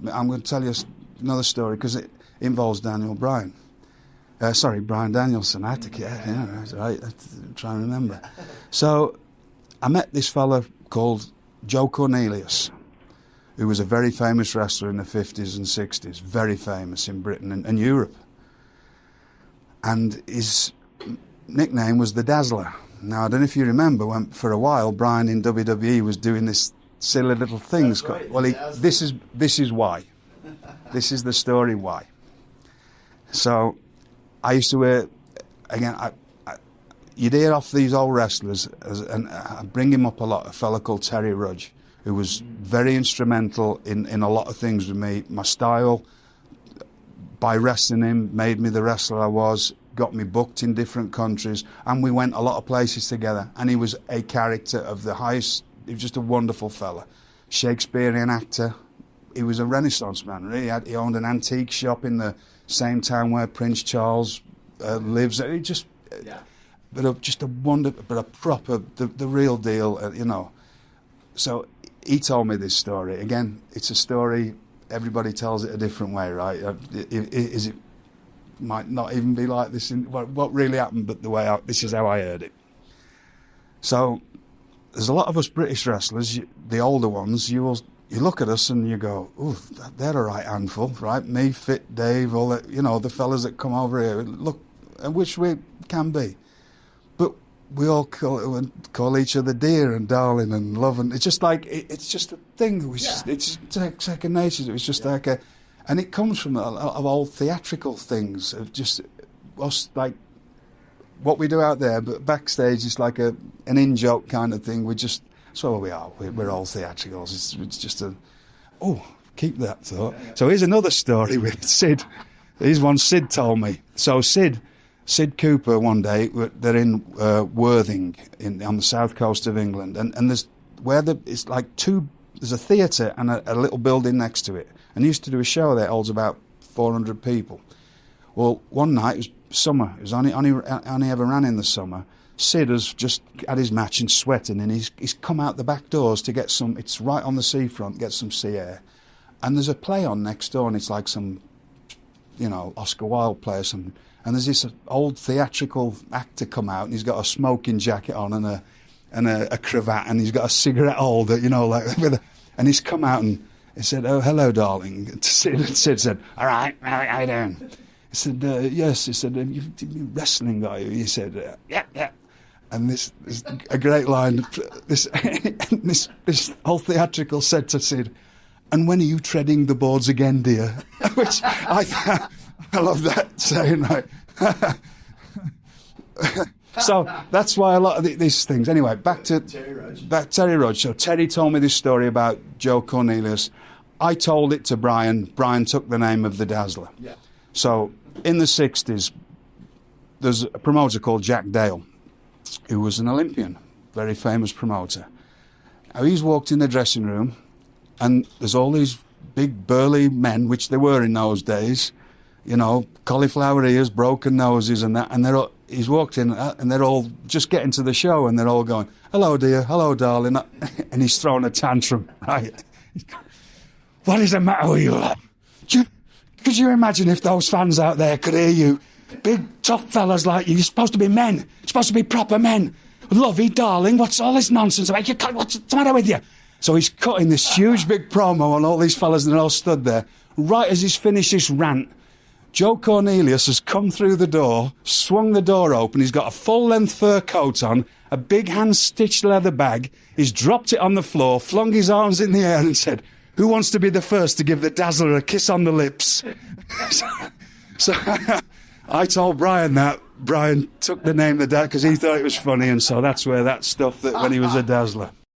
I'm going to tell you another story because it involves Daniel Bryan. Bryan Danielson. I had to get, yeah, that's right. I'm trying to remember. So I met this fella called Joe Cornelius, who was a very famous wrestler in the 50s and 60s, very famous in Britain and Europe. And his nickname was the Dazzler. Now, I don't know if you remember, when for a while Bryan in WWE was doing this silly little things. Right, well, this is why. This is the story why. So I used to wear, again, you'd hear off these old wrestlers, and I bring him up a lot, a fella called Terry Rudge, who was very instrumental in a lot of things with me. My style, by wrestling him, made me the wrestler I was, got me booked in different countries, and we went a lot of places together. And he was a character of the highest, he was just a wonderful fella. Shakespearean actor. He was a Renaissance man, really. He owned an antique shop in the same town where Prince Charles lives. He just, yeah. Just a wonder, but a proper, the real deal, you know. So he told me this story. Again, it's a story, everybody tells it a different way, right? It might not even be like this, what really happened, but this is how I heard it. So there's a lot of us British wrestlers, the older ones, you look at us and you go, ooh, they're a right handful, right? Me, Fit, Dave, all that, you know, the fellas that come over here, look, which we can be. But we all call each other dear and darling and love, and it's just like, it's just a thing. It's second nature. It was just like and it comes from a lot of old theatrical things, of just us, like, what we do out there, but backstage it's like an in-joke kind of thing. That's what we are. We're all theatricals. It's just keep that thought. So here's another story with Sid. Here's one Sid told me. So Sid Cooper, one day, they're in Worthing on the south coast of England, and there's it's like there's a theatre and a little building next to it, and he used to do a show there. It holds about 400 people. Well, one night, it was summer, it was only ever ran in the summer. Sid has just had his match and sweating, and he's come out the back doors to get some, it's right on the seafront, get some sea air. And there's a play on next door, and it's like some, you know, Oscar Wilde play or something. And there's this old theatrical actor come out, and he's got a smoking jacket on and a cravat, and he's got a cigarette holder, you know, like and he's come out and he said, "Oh, hello, darling." Sid said, "All right, how you doing?" He said, "Yes." He said, "You wrestling guy?" He said, "Yeah." And this is a great line. This whole theatrical said to Sid, "And when are you treading the boards again, dear?" Which I love that saying, right? So that's why a lot of these things. Anyway, back to Terry Rudge. So Terry told me this story about Joe Cornelius. I told it to Bryan. Bryan took the name of the Dazzler. Yeah. So in the 60s, there's a promoter called Jack Dale, who was an Olympian, very famous promoter. Now, he's walked in the dressing room, and there's all these big burly men, which they were in those days, you know, cauliflower ears, broken noses and that, and he's walked in and they're all just getting to the show, and they're all going, "Hello, dear, hello, darling," and he's throwing a tantrum, right? "What is the matter with you? Could you imagine if those fans out there could hear you? Big, tough fellas like you. You're supposed to be men. You're supposed to be proper men. Lovey, darling, what's all this nonsense about? What's the matter with you?" So he's cutting this huge big promo on all these fellas, and they're all stood there. Right as he's finished this rant, Joe Cornelius has come through the door, swung the door open. He's got a full-length fur coat on, a big hand-stitched leather bag. He's dropped it on the floor, flung his arms in the air and said, "Who wants to be the first to give the Dazzler a kiss on the lips?" So I told Bryan that. Bryan took the name the Dazzler because he thought it was funny, and so that's where that stuff, that when he was a Dazzler.